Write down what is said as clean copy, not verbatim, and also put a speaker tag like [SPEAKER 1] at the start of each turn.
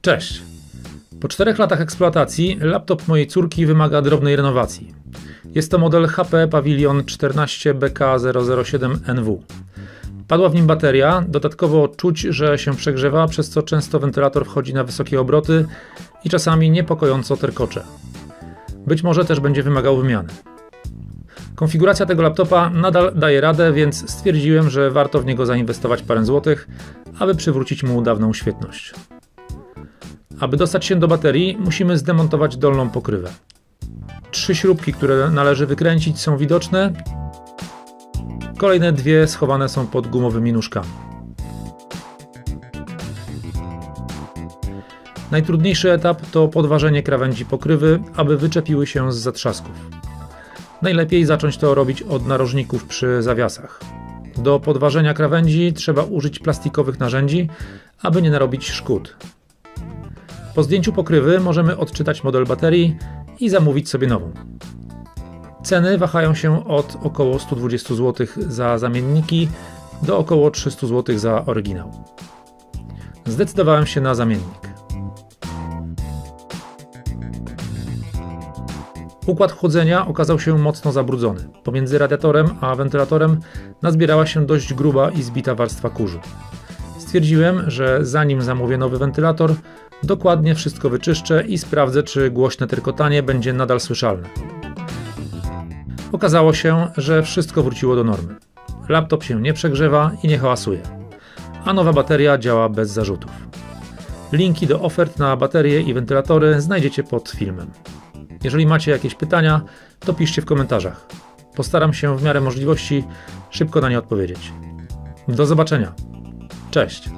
[SPEAKER 1] Cześć! Po 4 latach eksploatacji laptop mojej córki wymaga drobnej renowacji. Jest to model HP Pavilion 14BK007NW. Padła w nim bateria, dodatkowo czuć, że się przegrzewa, przez co często wentylator wchodzi na wysokie obroty i czasami niepokojąco terkocze. Być może też będzie wymagał wymiany. Konfiguracja tego laptopa nadal daje radę, więc stwierdziłem, że warto w niego zainwestować parę złotych, aby przywrócić mu dawną świetność. Aby dostać się do baterii, musimy zdemontować dolną pokrywę. 3 śrubki, które należy wykręcić, są widoczne. Kolejne 2 schowane są pod gumowymi nóżkami. Najtrudniejszy etap to podważenie krawędzi pokrywy, aby wyczepiły się z zatrzasków. Najlepiej zacząć to robić od narożników przy zawiasach. Do podważenia krawędzi trzeba użyć plastikowych narzędzi, aby nie narobić szkód. Po zdjęciu pokrywy możemy odczytać model baterii i zamówić sobie nową. Ceny wahają się od około 120 zł za zamienniki do około 300 zł za oryginał. Zdecydowałem się na zamiennik. Układ chłodzenia okazał się mocno zabrudzony. Pomiędzy radiatorem a wentylatorem nazbierała się dość gruba i zbita warstwa kurzu. Stwierdziłem, że zanim zamówię nowy wentylator, dokładnie wszystko wyczyszczę i sprawdzę, czy głośne terkotanie będzie nadal słyszalne. Okazało się, że wszystko wróciło do normy. Laptop się nie przegrzewa i nie hałasuje, a nowa bateria działa bez zarzutów. Linki do ofert na baterie i wentylatory znajdziecie pod filmem. Jeżeli macie jakieś pytania, to piszcie w komentarzach. Postaram się w miarę możliwości szybko na nie odpowiedzieć. Do zobaczenia. Cześć!